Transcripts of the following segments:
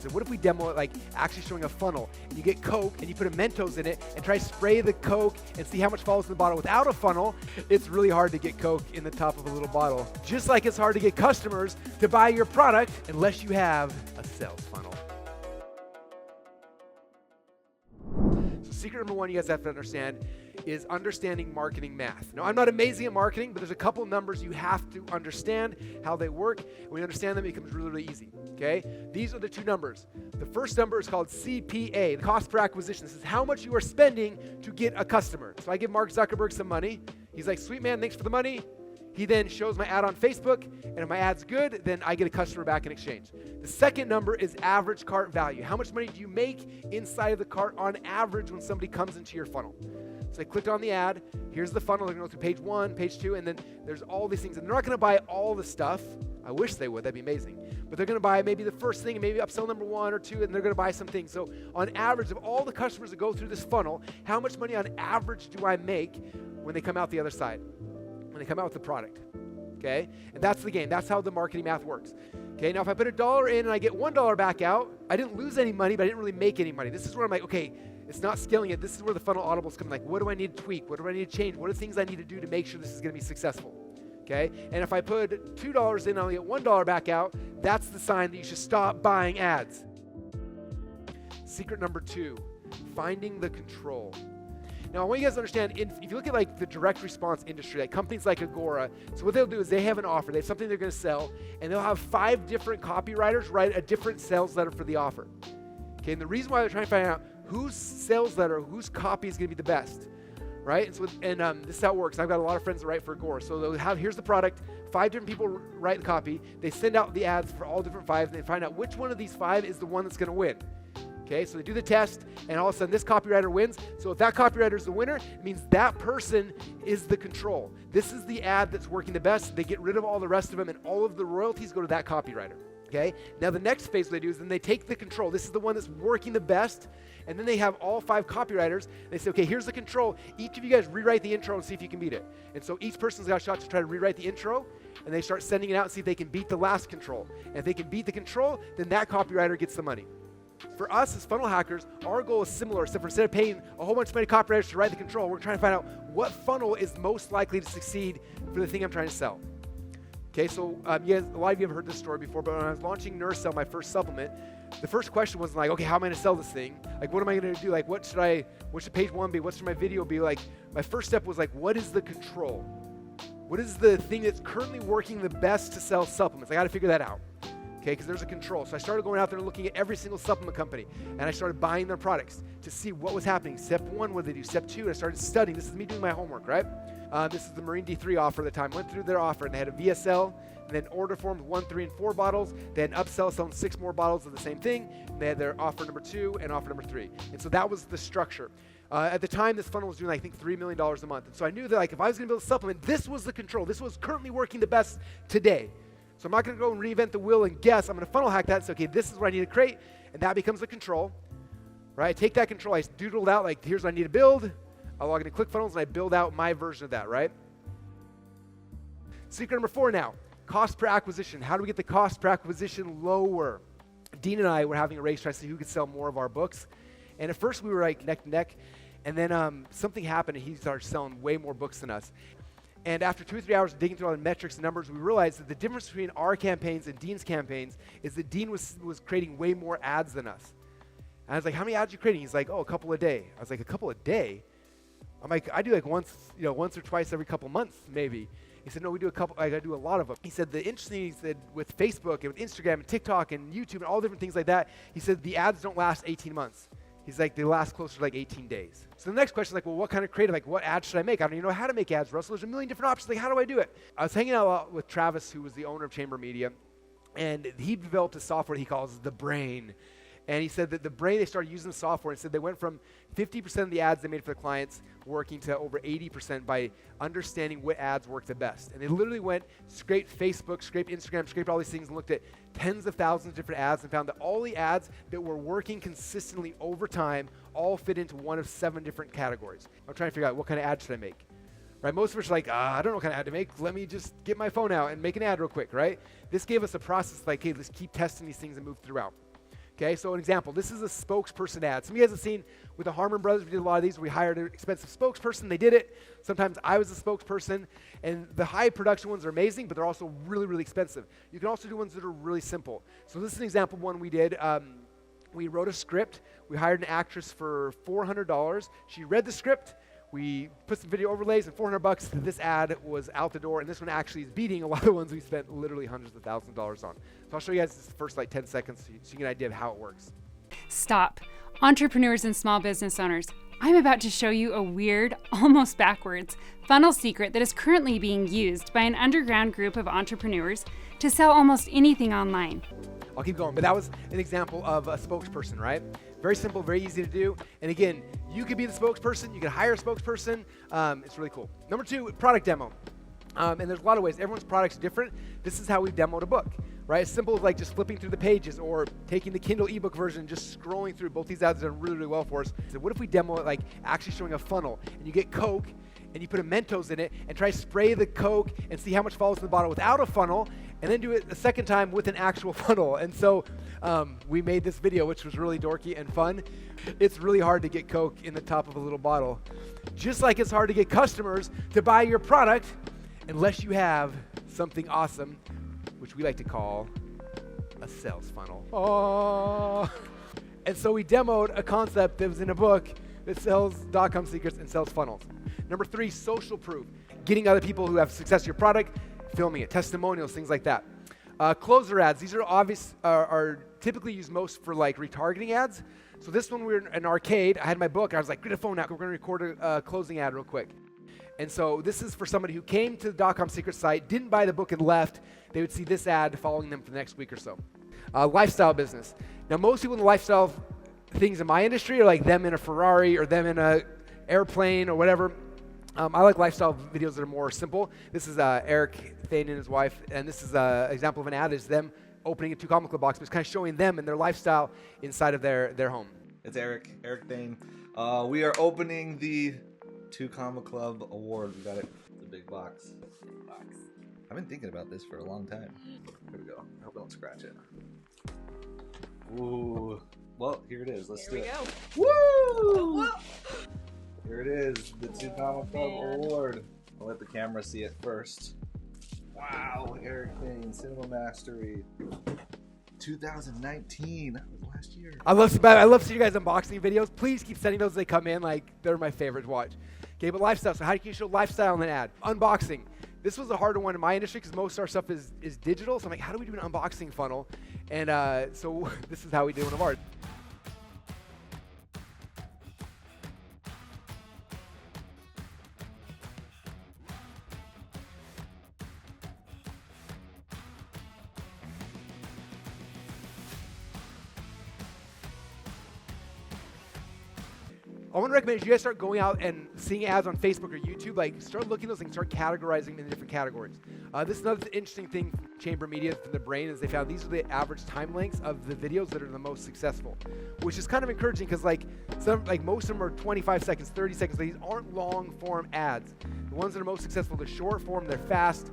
So what if we demo it like actually showing a funnel, and you get Coke and you put a Mentos in it and try to spray the Coke and see how much falls in the bottle without a funnel. It's really hard to get Coke in the top of a little bottle. Just like it's hard to get customers to buy your product unless you have a sales funnel. So secret number one you guys have to understand is understanding marketing math. Now, I'm not amazing at marketing, but there's a couple numbers you have to understand how they work. When you understand them, it becomes really, really easy, okay? These are the two numbers. The first number is called CPA, the cost per acquisition. This is how much you are spending to get a customer. So I give Mark Zuckerberg some money. He's like, sweet man, thanks for the money. He then shows my ad on Facebook, and if my ad's good, then I get a customer back in exchange. The second number is average cart value. How much money do you make inside of the cart on average when somebody comes into your funnel? So they clicked on the ad, here's the funnel, they're gonna go through page 1, page 2, and then there's all these things. And they're not gonna buy all the stuff. I wish they would, that'd be amazing. But they're gonna buy maybe the first thing, and maybe upsell number 1 or 2, and they're gonna buy some things. So on average, of all the customers that go through this funnel, how much money on average do I make when they come out the other side? When they come out with the product, okay? And that's the game, that's how the marketing math works. Okay, now if I put $1 in and I get $1 back out, I didn't lose any money, but I didn't really make any money. This is where I'm like, okay, it's not scaling it. This is where the funnel audibles come. Like, what do I need to tweak? What do I need to change? What are the things I need to do to make sure this is going to be successful? Okay? And if I put $2 in and I only get $1 back out, that's the sign that you should stop buying ads. Secret number 2, finding the control. Now, I want you guys to understand, if you look at like the direct response industry, like companies like Agora, so what they'll do is they have an offer, they have something they're going to sell, and they'll have 5 different copywriters write a different sales letter for the offer. Okay, and the reason why they're trying to find out whose sales letter, whose copy is going to be the best, right? And so, this is how it works. I've got a lot of friends that write for Agora. So they'll have, here's the product, 5 different people write the copy. They send out the ads for all different 5, and they find out which one of these 5 is the one that's going to win. Okay, so they do the test, and all of a sudden this copywriter wins. So if that copywriter is the winner, it means that person is the control. This is the ad that's working the best. They get rid of all the rest of them, and all of the royalties go to that copywriter. Okay, now the next phase they do is then they take the control. This is the one that's working the best, and then they have all 5 copywriters. They say, okay, here's the control. Each of you guys rewrite the intro and see if you can beat it. And so each person's got a shot to try to rewrite the intro, and they start sending it out and see if they can beat the last control. And if they can beat the control, then that copywriter gets the money. For us as funnel hackers, our goal is similar, except for instead of paying a whole bunch of money to copywriters to write the control, we're trying to find out what funnel is most likely to succeed for the thing I'm trying to sell. Okay, so you guys, a lot of you have heard this story before, but when I was launching NurseCell, my first supplement, the first question was like, okay, how am I going to sell this thing? Like, what am I going to do? Like, what should page 1 be? What should my video be? Like, my first step was like, what is the control? What is the thing that's currently working the best to sell supplements? I got to figure that out. Okay, because there's a control. So I started going out there and looking at every single supplement company, and I started buying their products to see what was happening. Step 1, what did they do? Step 2, I started studying. This is me doing my homework, right? This is the Marine D3 offer at the time. Went through their offer, and they had a VSL, and then order forms 1, 3, and 4 bottles. They had an upsell selling 6 more bottles of the same thing. And they had their offer number 2 and offer number 3. And so that was the structure. At the time, this funnel was doing, I think, $3 million a month. And so I knew that like if I was going to build a supplement, this was the control. This was currently working the best today. So I'm not going to go and reinvent the wheel and guess. I'm going to funnel hack that and say, okay, this is what I need to create, and that becomes the control, right? I take that control, I doodled out, like, here's what I need to build. I log into ClickFunnels, and I build out my version of that, right? Secret number 4 now, cost per acquisition. How do we get the cost per acquisition lower? Dean and I were having a race trying to see who could sell more of our books, and at first we were like neck to neck, and then something happened, and he started selling way more books than us. And after 2 or 3 hours of digging through all the metrics and numbers, we realized that the difference between our campaigns and Dean's campaigns is that Dean was creating way more ads than us. And I was like, how many ads are you creating? He's like, oh, a couple a day. I was like, a couple a day? I'm like, I do like once or twice every couple months, maybe. He said, no, we do a couple, I do a lot of them. He said, the interesting thing, he said, with Facebook and with Instagram and TikTok and YouTube and all different things like that, he said, the ads don't last 18 months. He's like, they last closer to like 18 days. So the next question is like, well, what kind of creative, like what ads should I make? I don't even know how to make ads, Russell. There's a million different options. Like, how do I do it? I was hanging out a lot with Travis, who was the owner of Chamber Media, and he developed a software he calls the Brain. And he said that the Brain, they started using the software, and said they went from 50% of the ads they made for the clients working to over 80% by understanding what ads work the best. And they literally went, scraped Facebook, scraped Instagram, scraped all these things, and looked at tens of thousands of different ads and found that all the ads that were working consistently over time all fit into one of 7 different categories. I'm trying to figure out what kind of ad should I make. Right? Most of us are like, I don't know what kind of ad to make. Let me just get my phone out and make an ad real quick, right? This gave us a process like, hey, let's keep testing these things and move throughout. Okay, so an example, this is a spokesperson ad. Some of you guys have seen with the Harmon Brothers, we did a lot of these. We hired an expensive spokesperson. They did it. Sometimes I was the spokesperson. And the high production ones are amazing, but they're also really, really expensive. You can also do ones that are really simple. So this is an example of one we did. We wrote a script. We hired an actress for $400. She read the script. We put some video overlays and $400. This ad was out the door, and this one actually is beating a lot of the ones we spent literally hundreds of thousands of dollars on. So I'll show you guys this first 10 seconds so you get an idea of how it works. Stop. Entrepreneurs and small business owners, I'm about to show you a weird, almost backwards, funnel secret that is currently being used by an underground group of entrepreneurs to sell almost anything online. I'll keep going, but that was an example of a spokesperson, right? Very simple, very easy to do. And again, you could be the spokesperson, you could hire a spokesperson. It's really cool. Number 2, product demo. And there's a lot of ways. Everyone's product's different. This is how we demoed a book, right? As simple as like just flipping through the pages or taking the Kindle ebook version, just scrolling through. Both these ads have done really, really well for us. So what if we demo it like actually showing a funnel, and you get Coke, and you put a Mentos in it, and try to spray the Coke and see how much falls in the bottle without a funnel, and then do it a second time with an actual funnel. And so we made this video, which was really dorky and fun. It's really hard to get Coke in the top of a little bottle. Just like it's hard to get customers to buy your product unless you have something awesome, which we like to call a sales funnel. Oh. And so we demoed a concept that was in a book that sells .com secrets and sells funnels. Number 3, social proof. Getting other people who have success with your product, filming it, testimonials, things like that. Closer ads. These are typically used most for like retargeting ads. So this one, we were in an arcade. I had my book. I was like, get a phone out. We're going to record a closing ad real quick. And so this is for somebody who came to the .com secret site, didn't buy the book and left. They would see this ad following them for the next week or so. Lifestyle business. Now, most people in the lifestyle things in my industry are like them in a Ferrari or them in a airplane or whatever. I like lifestyle videos that are more simple. This is Eric Thane and his wife, and this is an example of an ad. Is them opening a 2 Comma Club box, but it's kind of showing them and their lifestyle inside of their home. It's Eric Thane. We are opening the 2 Comma Club Award. We got it. It's a big box. I've been thinking about this for a long time. Here we go. I hope I don't scratch it. Ooh. Well, here it is. Let's do it. Here Woo! we go. Here it is, the 2 Comma Club Award. I'll let the camera see it first. Wow, Eric Thane, Cinema Mastery, 2019. That was last year. I love seeing you guys unboxing videos. Please keep sending those as they come in. Like, they're my favorite to watch. Okay, but lifestyle. So how do you show lifestyle in an ad? Unboxing. This was a harder one in my industry because most of our stuff is digital. So I'm like, how do we do an unboxing funnel? And so this is how we do one of ours. I want to recommend you guys start going out and seeing ads on Facebook or YouTube. Like, start looking at those things, start categorizing them into different categories. This is another interesting thing, Chamber Media, from the brain, is they found these are the average time lengths of the videos that are the most successful, which is kind of encouraging because most of them are 25 seconds, 30 seconds. These aren't long form ads. The ones that are most successful, they're short form, they're fast.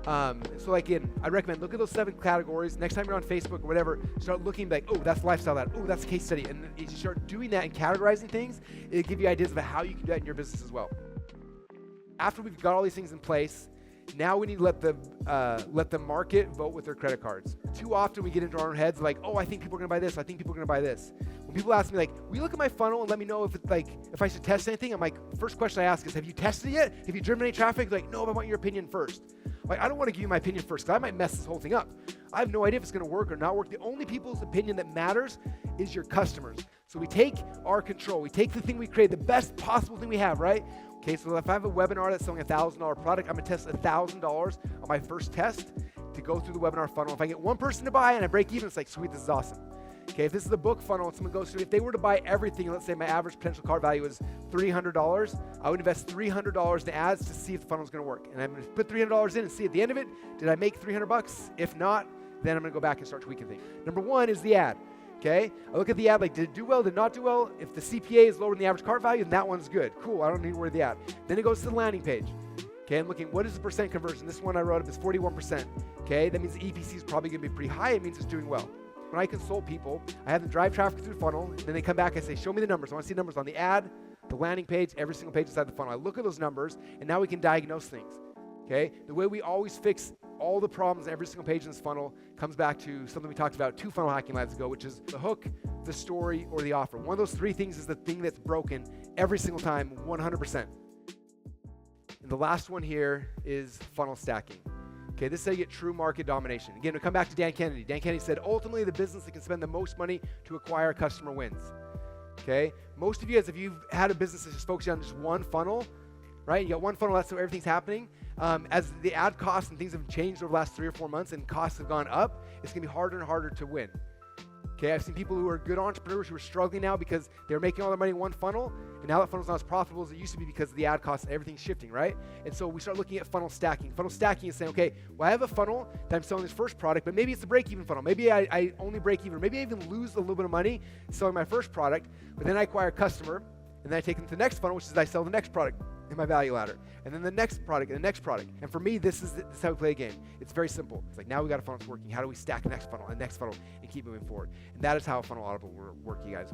So again, I recommend look at those 7 categories. Next time you're on Facebook or whatever, start looking like, oh, that's lifestyle ad. Oh, that's a case study. And as you start doing that and categorizing things, it'll give you ideas of how you can do that in your business as well. After we've got all these things in place, now we need to let the market vote with their credit cards. Too often we get into our own heads like, oh, I think people are gonna buy this. I think people are gonna buy this. When people ask me like, will you look at my funnel and let me know if it's like, if I should test anything? I'm like, first question I ask is, have you tested it yet? Have you driven any traffic? Like, no, but I want your opinion first. Like, I don't want to give you my opinion first because I might mess this whole thing up. I have no idea if it's going to work or not work. The only people's opinion that matters is your customers. So we take our control. We take the thing we create, the best possible thing we have, right? Okay, so if I have a webinar that's selling a $1,000 product, I'm going to test $1,000 on my first test to go through the webinar funnel. If I get one person to buy and I break even, it's like, sweet, this is awesome. Okay, if this is a book funnel and someone goes through, if they were to buy everything, let's say my average potential cart value is $300, I would invest $300 in ads to see if the funnel is going to work. And I'm going to put $300 in and see at the end of it, did I make $300? If not, then I'm going to go back and start tweaking things. Number 1 is the ad. Okay, I look at the ad like, did it do well, did it not do well? If the CPA is lower than the average cart value, then that one's good. Cool, I don't need to worry the ad. Then it goes to the landing page. Okay, I'm looking, what is the percent conversion? This one I wrote up is 41%. Okay, that means the EPC is probably going to be pretty high. It means it's doing well. when I consult people, I have them drive traffic through the funnel, and then they come back and say, show me the numbers. I want to see numbers on the ad, the landing page, every single page inside the funnel. I look at those numbers, and now we can diagnose things. Okay? The way we always fix all the problems every single page in this funnel comes back to something we talked about 2 funnel hacking lives ago, which is the hook, the story, or the offer. One of those 3 things is the thing that's broken every single time, 100%. And the last one here is funnel stacking. Okay, this is how you get true market domination. Again, we come back to Dan Kennedy. Dan Kennedy said, ultimately, the business that can spend the most money to acquire a customer wins. Okay? Most of you guys, if you've had a business that's just focusing on just one funnel, right? You got one funnel, that's where everything's happening. As the ad costs and things have changed over the last 3 or 4 months and costs have gone up, it's going to be harder and harder to win. Okay, I've seen people who are good entrepreneurs who are struggling now because they're making all their money in one funnel, and now that funnel's not as profitable as it used to be because of the ad costs and everything's shifting, right? And so we start looking at funnel stacking. Funnel stacking is saying, okay, well, I have a funnel that I'm selling this first product, but maybe it's a break-even funnel. Maybe I only break even. Maybe I even lose a little bit of money selling my first product, but then I acquire a customer, and then I take them to the next funnel, which is I sell the next product in my value ladder, and then the next product and the next product. And for me, this is how we play a game. It's very simple. It's like, now we got a funnel that's working. How do we stack the next funnel and next funnel and keep moving forward? And that is how a funnel audible will work, you guys.